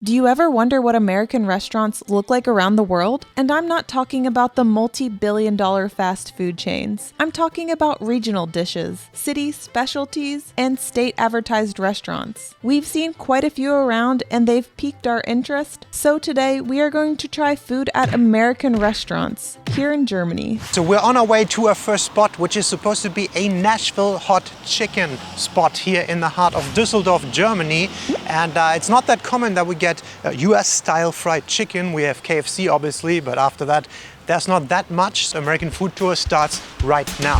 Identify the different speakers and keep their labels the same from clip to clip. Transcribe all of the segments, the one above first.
Speaker 1: Do you ever wonder what American restaurants look like around the world? And I'm not talking about the multi-billion-dollar fast food chains. I'm talking about regional dishes, city specialties, and state-advertised restaurants. We've seen quite a few around and they've piqued our interest. So today we are going to try food at American restaurants here in Germany.
Speaker 2: So we're on our way to our first spot, which is supposed to be a Nashville hot chicken spot here in the heart of Düsseldorf, Germany. And it's not that common that we get US-style fried chicken. We have KFC obviously, but after that, there's not that much. The American food tour starts right now.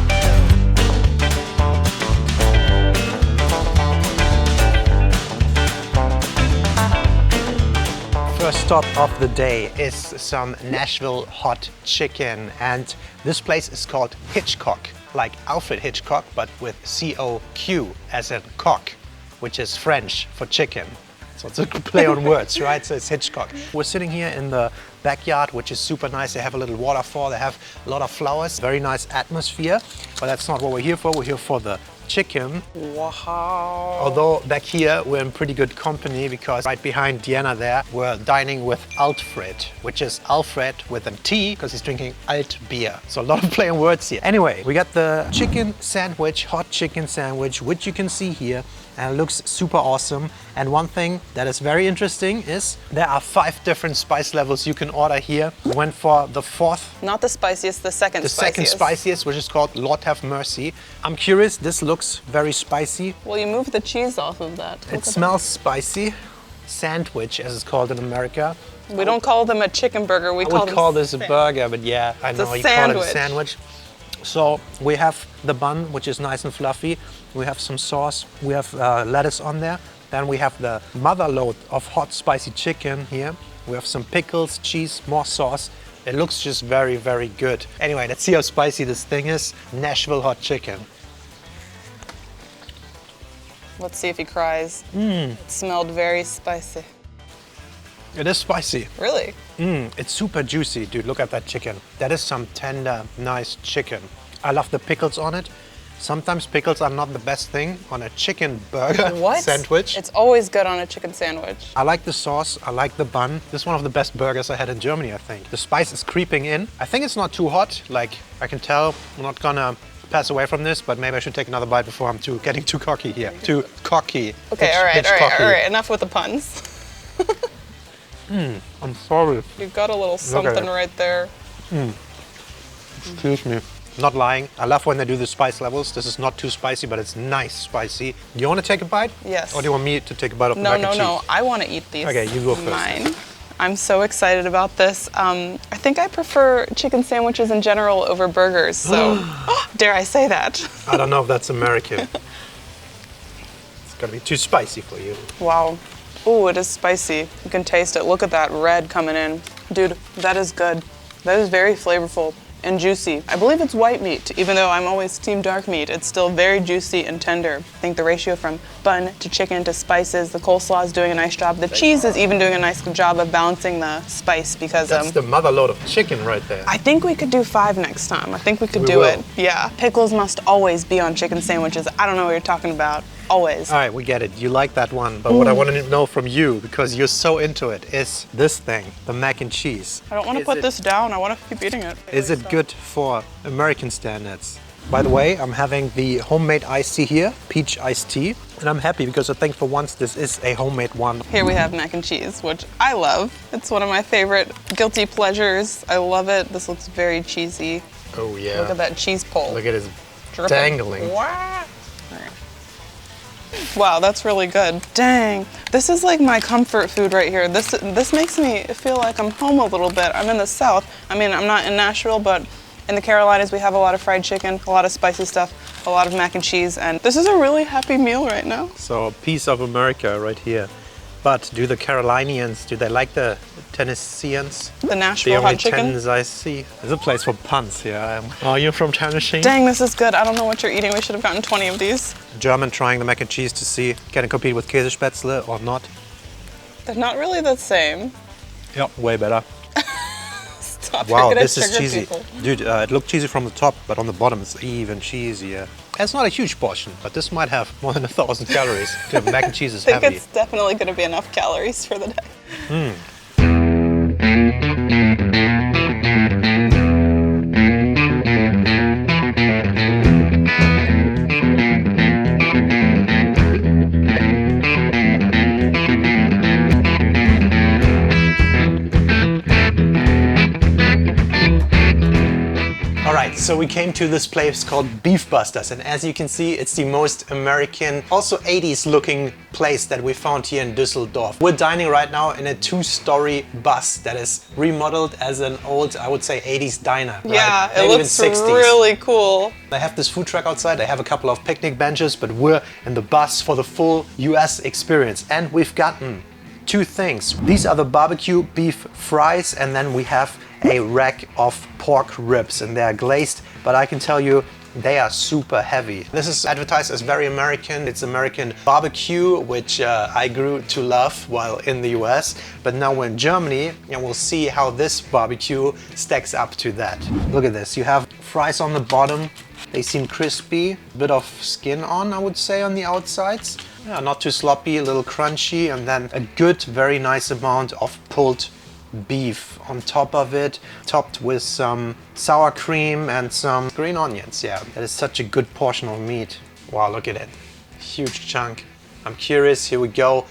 Speaker 2: First stop of the day is some Nashville hot chicken, and this place is called Hitchcock, like Alfred Hitchcock, but with C-O-Q as in cock, which is French for chicken. So it's a play on words, right? So it's Hitchcock. We're sitting here in the backyard, which is super nice. They have a little waterfall, they have a lot of flowers, very nice atmosphere. But that's not what we're here for. We're here for the chicken. Wow. Although back here we're in pretty good company because right behind Diana there, we're dining with Alfred, which is Alfred with a T because he's drinking Alt beer. So a lot of play on words here. Anyway, we got the chicken sandwich, hot chicken sandwich, which you can see here. And it looks super awesome. And one thing that is very interesting is there are 5 different spice levels you can order here. We went for the 4th.
Speaker 3: Not the spiciest, the second spiciest.
Speaker 2: The second spiciest, which is called Lord Have Mercy. I'm curious, this looks very spicy.
Speaker 3: Well, you move the cheese off of that.
Speaker 2: It smells spicy. Sandwich, as it's called in America.
Speaker 3: We don't call them a chicken burger, we
Speaker 2: call this a burger, but yeah, I know you call it a sandwich. So we have the bun, which is nice and fluffy. We have some sauce. We have lettuce on there. Then we have the mother load of hot spicy chicken here. We have some pickles, cheese, more sauce. It looks just very, very good. Anyway, let's see how spicy this thing is. Nashville hot chicken.
Speaker 3: Let's see if he cries. It smelled very spicy.
Speaker 2: It is spicy.
Speaker 3: Really?
Speaker 2: It's super juicy, dude. Look at that chicken. That is some tender, nice chicken. I love the pickles on it. Sometimes pickles are not the best thing on a chicken burger sandwich.
Speaker 3: It's always good on a chicken sandwich.
Speaker 2: I like the sauce, I like the bun. This is one of the best burgers I had in Germany, I think. The spice is creeping in. I think it's not too hot. Like, I can tell I'm not gonna pass away from this, but maybe I should take another bite before I'm getting too cocky here. Too cocky.
Speaker 3: Okay, all right. Enough with the puns.
Speaker 2: I'm sorry.
Speaker 3: You've got a little something right there.
Speaker 2: Excuse me. Not lying. I love when they do the spice levels. This is not too spicy, but it's nice spicy. Do you want to take a bite?
Speaker 3: Yes.
Speaker 2: Or do you want me to take a bite of the mac and cheese?
Speaker 3: No. I want to eat these.
Speaker 2: Okay, you go first.
Speaker 3: Mine. I'm so excited about this. I think I prefer chicken sandwiches in general over burgers, so dare I say that?
Speaker 2: I don't know if that's American. It's gonna be too spicy for you.
Speaker 3: Wow. Ooh, it is spicy. You can taste it. Look at that red coming in. Dude, that is good. That is very flavorful and juicy. I believe it's white meat, even though I'm always team dark meat. It's still very juicy and tender. I think the ratio from bun to chicken to spices, the coleslaw is doing a nice job. The cheese is even doing a nice job of balancing the spice because
Speaker 2: that's the mother load of chicken right there.
Speaker 3: I think we could do 5 next time. I think we could do it. Yeah. Pickles must always be on chicken sandwiches. I don't know what you're talking about. Always.
Speaker 2: All right, we get it. You like that one, but what I want to know from you, because you're so into it, is this thing, the mac and cheese.
Speaker 3: I don't want to put this down. I want to keep eating it.
Speaker 2: Is it good for American standards? By the way, I'm having the homemade iced tea here, peach iced tea, and I'm happy because I think for once this is a homemade one.
Speaker 3: Here we have mac and cheese, which I love. It's one of my favorite guilty pleasures. I love it. This looks very cheesy.
Speaker 2: Oh yeah.
Speaker 3: Look at that cheese pole.
Speaker 2: Look at it dangling.
Speaker 3: Wow. Wow, that's really good. Dang, this is like my comfort food right here. This makes me feel like I'm home a little bit. I'm in the South. I mean, I'm not in Nashville, but in the Carolinas, we have a lot of fried chicken, a lot of spicy stuff, a lot of mac and cheese, and this is a really happy meal right now.
Speaker 2: So, a piece of America right here. But do the Carolinians, do they like the Tennesseans?
Speaker 3: The Nashville hot chicken?
Speaker 2: The only 10s I see. There's a place for puns here. Are you from Tennessee?
Speaker 3: Dang, this is good. I don't know what you're eating. We should have gotten 20 of these.
Speaker 2: German trying the mac and cheese to see, can it compete with Käsespätzle or not?
Speaker 3: They're not really the same.
Speaker 2: Yep, way better.
Speaker 3: Stop.
Speaker 2: Wow, this is cheesy.
Speaker 3: People.
Speaker 2: Dude, it looked cheesy from the top, but on the bottom it's even cheesier. It's not a huge portion, but this might have more than 1,000 calories. Mac and cheese is
Speaker 3: I
Speaker 2: heavy.
Speaker 3: think it's definitely going to be enough calories for the day.
Speaker 2: Alright, so we came to this place called Beef Busters, and as you can see, it's the most American, also 80s looking place that we found here in Düsseldorf. We're dining right now in a 2-story bus that is remodeled as an old, I would say, 80s diner.
Speaker 3: Yeah,
Speaker 2: right?
Speaker 3: it
Speaker 2: Maybe
Speaker 3: looks
Speaker 2: even 60s.
Speaker 3: really cool.
Speaker 2: They have this food truck outside, they have a couple of picnic benches, but we're in the bus for the full US experience. And we've gotten 2 things. These are the barbecue beef fries, and then we have a rack of pork ribs, and they're glazed, but I can tell you they are super heavy. This is advertised as very American. It's American barbecue, which I grew to love while in the US, but now we're in Germany and we'll see how this barbecue stacks up to that. Look at this, you have fries on the bottom. They seem crispy, a bit of skin on, I would say, on the outsides. Yeah, not too sloppy, a little crunchy, and then a good, very nice amount of pulled beef on top of it, topped with some sour cream and some green onions. Yeah, that is such a good portion of meat. Wow, look at it. Huge chunk. I'm curious, here we go.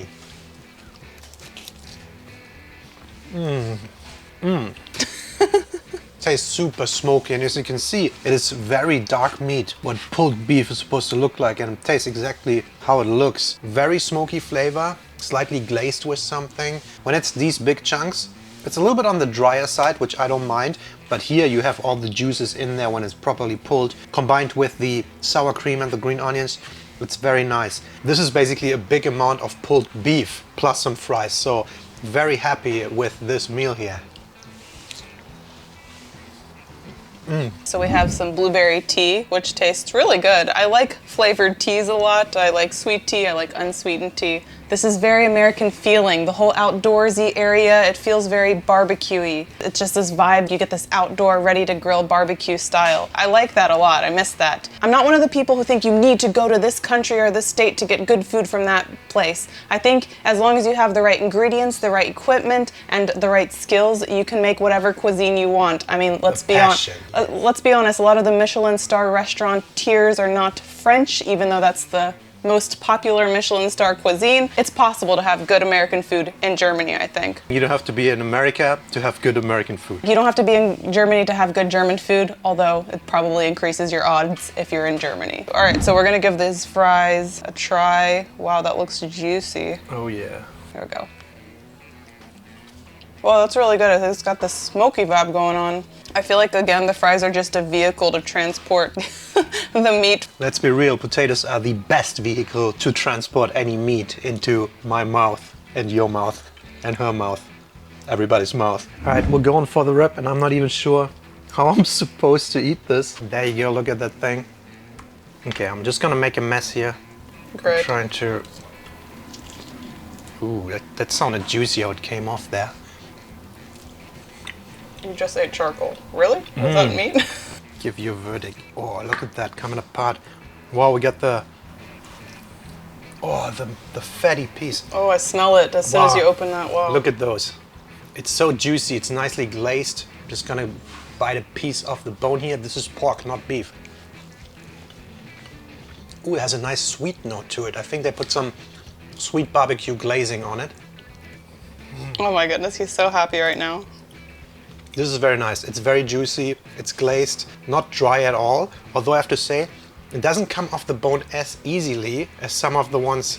Speaker 2: Tastes super smoky, and as you can see, it is very dark meat, what pulled beef is supposed to look like, and it tastes exactly how it looks. Very smoky flavor, slightly glazed with something. When it's these big chunks, it's a little bit on the drier side, which I don't mind, but here you have all the juices in there when it's properly pulled, combined with the sour cream and the green onions. It's very nice. This is basically a big amount of pulled beef plus some fries, so very happy with this meal here.
Speaker 3: So we have some blueberry tea, which tastes really good. I like flavored teas a lot. I like sweet tea, I like unsweetened tea. This is very American feeling. The whole outdoorsy area, it feels very barbecue-y. It's just this vibe, you get this outdoor, ready to grill barbecue style. I like that a lot, I miss that. I'm not one of the people who think you need to go to this country or this state to get good food from that place. I think as long as you have the right ingredients, the right equipment, and the right skills, you can make whatever cuisine you want. I mean, let's be honest, a lot of the Michelin star restaurateurs are not French, even though that's the most popular Michelin star cuisine. It's possible to have good American food in Germany, I think.
Speaker 2: You don't have to be in America to have good American food.
Speaker 3: You don't have to be in Germany to have good German food, although it probably increases your odds if you're in Germany. All right, so we're gonna give these fries a try. Wow, that looks juicy.
Speaker 2: Oh yeah.
Speaker 3: Here we go. Well, that's really good. It's got the smoky vibe going on. I feel like, again, the fries are just a vehicle to transport the meat.
Speaker 2: Let's be real, potatoes are the best vehicle to transport any meat into my mouth and your mouth and her mouth, everybody's mouth. All right, we're going for the rib, and I'm not even sure how I'm supposed to eat this. There you go, look at that thing. Okay, I'm just gonna make a mess here.
Speaker 3: Great.
Speaker 2: I'm trying to... Ooh, that sounded juicy how it came off there.
Speaker 3: You just ate charcoal. Really? Is that meat?
Speaker 2: Give you a verdict. Oh, look at that coming apart. Wow, we got the... Oh, the fatty piece.
Speaker 3: Oh, I smell it as soon as you open that. Wow.
Speaker 2: Look at those. It's so juicy, it's nicely glazed. I'm just gonna bite a piece off the bone here. This is pork, not beef. Ooh, it has a nice sweet note to it. I think they put some sweet barbecue glazing on it.
Speaker 3: Oh my goodness, he's so happy right now.
Speaker 2: This is very nice. It's very juicy, it's glazed, not dry at all. Although I have to say, it doesn't come off the bone as easily as some of the ones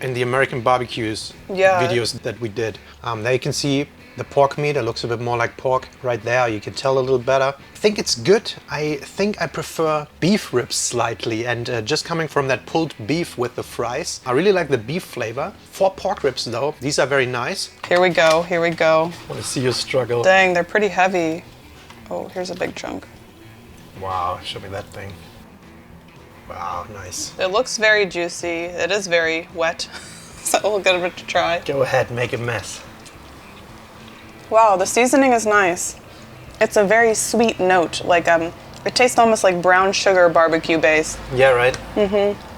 Speaker 2: in the American barbecues videos that we did. There you can see the pork meat. It looks a bit more like pork right there. You can tell a little better. I think it's good. I think I prefer beef ribs slightly, and just coming from that pulled beef with the fries, I really like the beef flavor. For pork ribs though, these are very nice.
Speaker 3: Here we go, here we go.
Speaker 2: I want to see you struggle.
Speaker 3: Dang, they're pretty heavy. Oh, here's a big chunk.
Speaker 2: Wow, show me that thing. Wow, nice.
Speaker 3: It looks very juicy. It is very wet, so we'll give it a try.
Speaker 2: Go ahead, make a mess.
Speaker 3: Wow, the seasoning is nice. It's a very sweet note, like it tastes almost like brown sugar barbecue base.
Speaker 2: Yeah, right?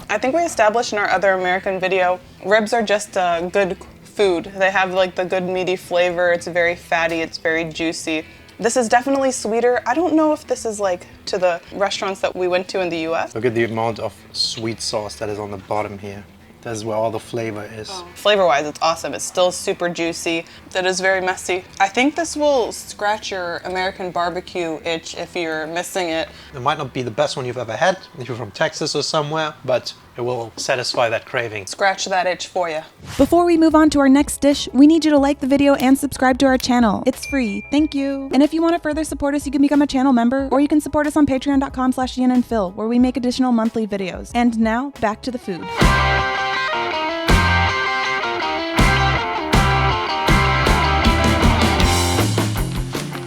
Speaker 3: I think we established in our other American video, ribs are just a good food. They have like the good meaty flavor. It's very fatty, it's very juicy. This is definitely sweeter. I don't know if this is like to the restaurants that we went to in the US.
Speaker 2: Look at the amount of sweet sauce that is on the bottom here. That's where all the flavor is.
Speaker 3: Flavor-wise, it's awesome. It's still super juicy. That is very messy. I think this will scratch your American barbecue itch if you're missing it.
Speaker 2: It might not be the best one you've ever had if you're from Texas or somewhere, but it will satisfy that craving.
Speaker 3: Scratch that itch for you.
Speaker 1: Before we move on to our next dish, we need you to like the video and subscribe to our channel. It's free. Thank you. And if you want to further support us, you can become a channel member, or you can support us on patreon.com/DeanA'sPhil, where we make additional monthly videos. And now, back to the food.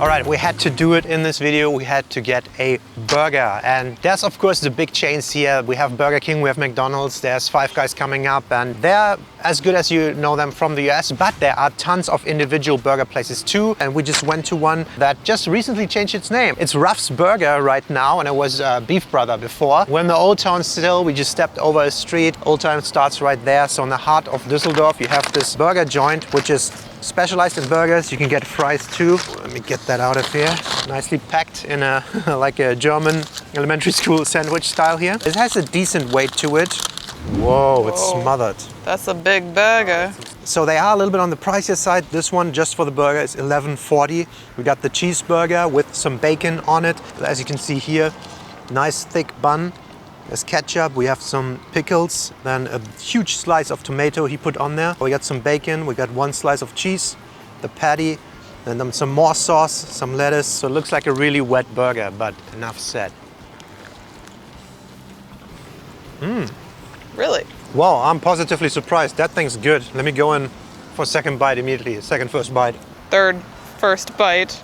Speaker 2: All right, we had to do it in this video. We had to get a burger. And there's, of course, the big chains here. We have Burger King, we have McDonald's, there's Five Guys coming up, and they're as good as you know them from the US, but there are tons of individual burger places too. And we just went to one that just recently changed its name. It's Ruff's Burger right now, and it was Beef Brother before. We're in the Old Town still. We just stepped over a street. Old Town starts right there. So in the heart of Düsseldorf, you have this burger joint, which is specialized in burgers. You can get fries too. Let me get that out of here. Nicely packed in a like a German elementary school sandwich style here. It has a decent weight to it. Whoa, it's smothered.
Speaker 3: That's a big burger.
Speaker 2: So they are a little bit on the pricier side. This one just for the burger is $11.40. We got the cheeseburger with some bacon on it. As you can see here, nice thick bun. There's ketchup, we have some pickles, then a huge slice of tomato he put on there. We got some bacon, we got one slice of cheese, the patty, then some more sauce, some lettuce. So it looks like a really wet burger, but enough said.
Speaker 3: Really?
Speaker 2: Wow, I'm positively surprised. That thing's good. Let me go in for a second bite immediately, first bite.
Speaker 3: First bite.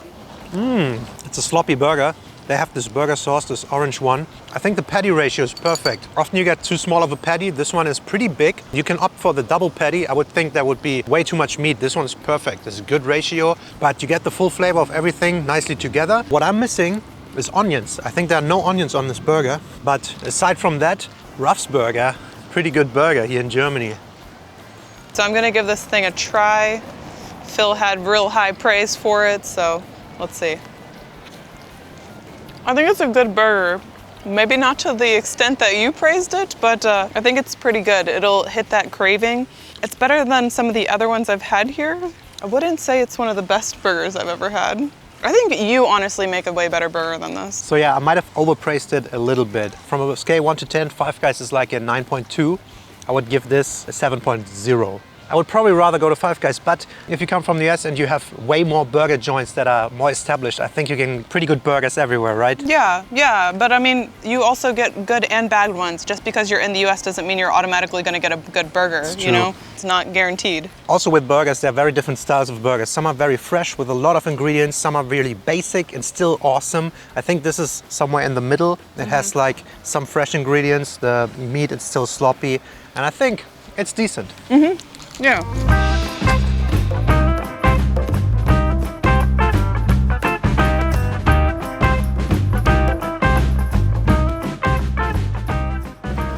Speaker 2: It's a sloppy burger. They have this burger sauce, this orange one. I think the patty ratio is perfect. Often you get too small of a patty. This one is pretty big. You can opt for the double patty. I would think that would be way too much meat. This one is perfect. It's a good ratio, but you get the full flavor of everything nicely together. What I'm missing is onions. I think there are no onions on this burger, but aside from that, Ruff's Burger, pretty good burger here in Germany.
Speaker 3: So I'm gonna give this thing a try. Phil had real high praise for it, so let's see. I think it's a good burger. Maybe not to the extent that you praised it, but I think it's pretty good. It'll hit that craving. It's better than some of the other ones I've had here. I wouldn't say it's one of the best burgers I've ever had. I think you honestly make a way better burger than this.
Speaker 2: So yeah, I might have overpraised it a little bit. From a scale 1 to 10, Five Guys is like a 9.2. I would give this a 7.0. I would probably rather go to Five Guys, but if you come from the US and you have way more burger joints that are more established, I think you can pretty good burgers everywhere, right?
Speaker 3: Yeah, but I mean, you also get good and bad ones. Just because you're in the US doesn't mean you're automatically gonna get a good burger, you know? It's not guaranteed.
Speaker 2: Also with burgers, there are very different styles of burgers. Some are very fresh with a lot of ingredients, some are really basic and still awesome. I think this is somewhere in the middle. It has like some fresh ingredients, the meat is still sloppy, and I think it's decent.
Speaker 3: Yeah.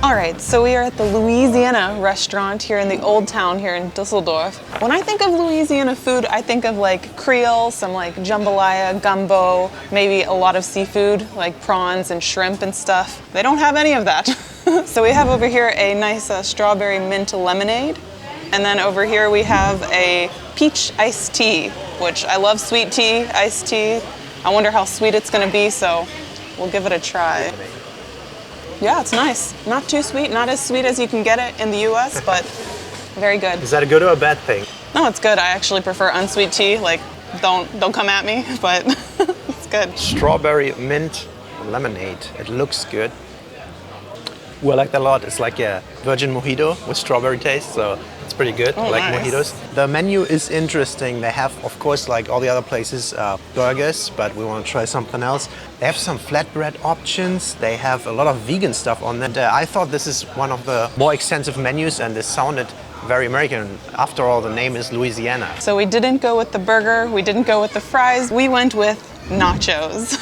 Speaker 3: All right, so we are at the Louisiana restaurant here in the Old Town here in Düsseldorf. When I think of Louisiana food, I think of like Creole, some like jambalaya, gumbo, maybe a lot of seafood like prawns and shrimp and stuff. They don't have any of that. So we have over here a nice strawberry mint lemonade. And then over here we have a peach iced tea, which I love sweet tea, iced tea. I wonder how sweet it's gonna be, so we'll give it a try. Yeah, it's nice. Not too sweet, not as sweet as you can get it in the US, but very good.
Speaker 2: Is that a good or a bad thing?
Speaker 3: No, it's good. I actually prefer unsweet tea. Like, don't come at me, but it's good.
Speaker 2: Strawberry mint lemonade. It looks good. Ooh, I like that a lot. It's like a virgin mojito with strawberry taste, so it's pretty good. I like mojitos. The menu is interesting. They have, of course, like all the other places, burgers, but we want to try something else. They have some flatbread options. They have a lot of vegan stuff on there. I thought this is one of the more extensive menus, and this sounded very American. After all, the name is Louisiana.
Speaker 3: So we didn't go with the burger. We didn't go with the fries. We went with nachos.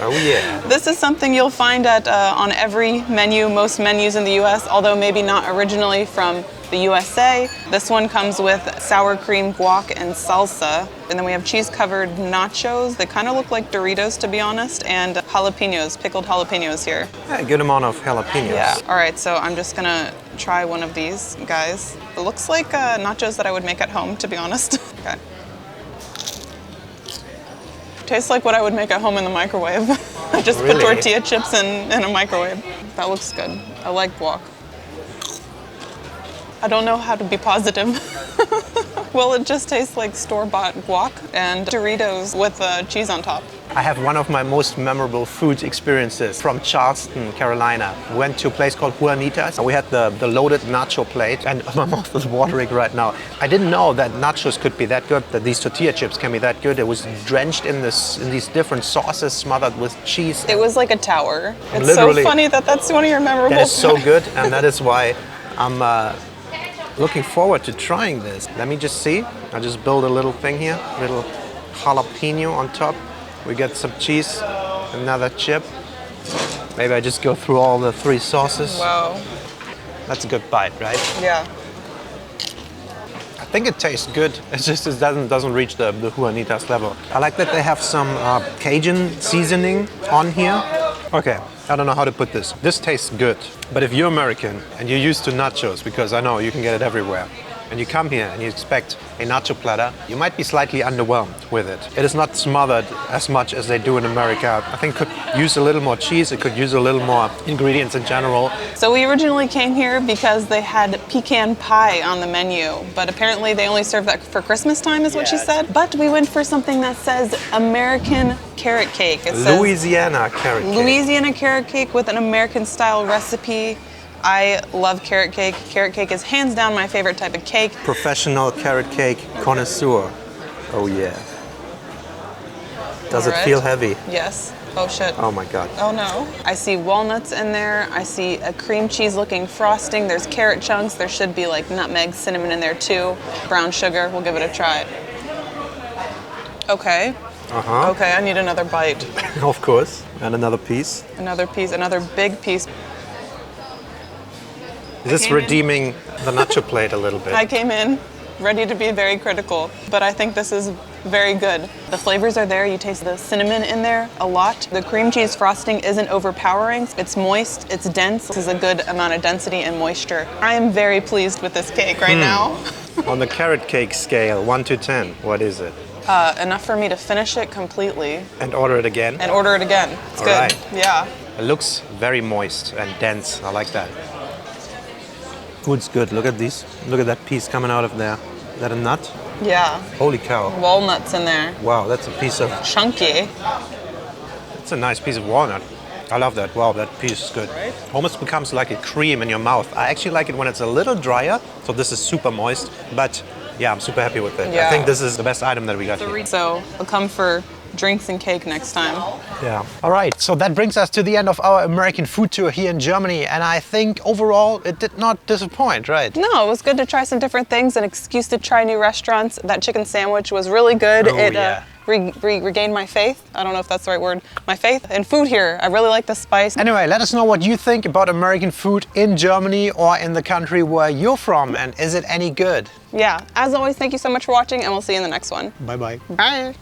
Speaker 2: Oh yeah.
Speaker 3: This is something you'll find at on every menu, most menus in the US, although maybe not originally from the USA. This one comes with sour cream, guac, and salsa. And then we have cheese-covered nachos. They kind of look like Doritos, to be honest, and jalapenos, pickled jalapenos here.
Speaker 2: Yeah, a good amount of jalapenos.
Speaker 3: Yeah. All right, so I'm just gonna try one of these, guys. It looks like nachos that I would make at home, to be honest. Okay. Tastes like what I would make at home in the microwave. Just put tortilla chips in a microwave. That looks good. I like guac. I don't know how to be positive. Well, it just tastes like store-bought guac and Doritos with cheese on top.
Speaker 2: I have one of my most memorable food experiences from Charleston, Carolina. We went to a place called DEANA'S. We had the loaded nacho plate, and my mouth is watering right now. I didn't know that nachos could be that good, that these tortilla chips can be that good. It was drenched in these different sauces, smothered with cheese.
Speaker 3: It was like a tower. It's
Speaker 2: Literally,
Speaker 3: so funny that that's one of your memorable.
Speaker 2: That is so good, and that is why I'm looking forward to trying this. Let me just see. I'll just build a little thing here, little jalapeno on top. We get some cheese, another chip. Maybe I just go through all the 3 sauces.
Speaker 3: Wow.
Speaker 2: That's a good bite, right?
Speaker 3: Yeah.
Speaker 2: I think it tastes good. It's just it doesn't reach the DEANA'S level. I like that they have some Cajun seasoning on here. Okay, I don't know how to put this. This tastes good. But if you're American and you're used to nachos, because I know you can get it everywhere, and you come here and you expect a nacho platter, you might be slightly underwhelmed with it. It is not smothered as much as they do in America. I think it could use a little more cheese, it could use a little more ingredients in general.
Speaker 3: So we originally came here because they had pecan pie on the menu, but apparently they only serve that for Christmas time is what she said. But we went for something that says American carrot cake. It says
Speaker 2: Louisiana carrot cake.
Speaker 3: Louisiana carrot cake with an American style recipe. I love carrot cake. Carrot cake is hands down my favorite type of cake.
Speaker 2: Professional carrot cake connoisseur. Oh yeah. Does it feel heavy?
Speaker 3: Yes. Oh shit.
Speaker 2: Oh my god.
Speaker 3: Oh no. I see walnuts in there. I see a cream cheese looking frosting. There's carrot chunks. There should be like nutmeg, cinnamon in there too. Brown sugar. We'll give it a try. Okay.
Speaker 2: Uh-huh.
Speaker 3: Okay, I need another bite.
Speaker 2: Of course. And another piece.
Speaker 3: Another piece, another big piece.
Speaker 2: Is this redeeming the nacho plate a little bit?
Speaker 3: I came in ready to be very critical, but I think this is very good. The flavors are there. You taste the cinnamon in there a lot. The cream cheese frosting isn't overpowering. It's moist, it's dense. This is a good amount of density and moisture. I am very pleased with this cake right now.
Speaker 2: On the carrot cake scale, 1 to 10, what is it?
Speaker 3: Enough for me to finish it completely.
Speaker 2: And order it again?
Speaker 3: And order it again. It's
Speaker 2: All
Speaker 3: good.
Speaker 2: right.
Speaker 3: Yeah.
Speaker 2: It looks very moist and dense. I like that. Food's good. Look at these. Look at that piece coming out of there. Is that a nut?
Speaker 3: Yeah.
Speaker 2: Holy cow.
Speaker 3: Walnuts in there.
Speaker 2: Wow, that's a piece of...
Speaker 3: Chunky.
Speaker 2: It's a nice piece of walnut. I love that. Wow, that piece is good. Almost becomes like a cream in your mouth. I actually like it when it's a little drier. So this is super moist, but yeah, I'm super happy with it.
Speaker 3: Yeah.
Speaker 2: I think this is the best item that we got here.
Speaker 3: So we'll come for drinks and cake next time.
Speaker 2: Yeah. All right, so that brings us to the end of our American food tour here in Germany, and I think overall it did not disappoint, right?
Speaker 3: No, it was good to try some different things, an excuse to try new restaurants. That chicken sandwich was really good.
Speaker 2: Oh, yeah.
Speaker 3: Regained my faith. I don't know if that's the right word. My faith in food here. I really like the spice.
Speaker 2: Anyway, let us know what you think about American food in Germany or in the country where you're from, and is it any good?
Speaker 3: Yeah, as always, thank you so much for watching, and we'll see you in the next one.
Speaker 2: Bye-bye.
Speaker 3: Bye.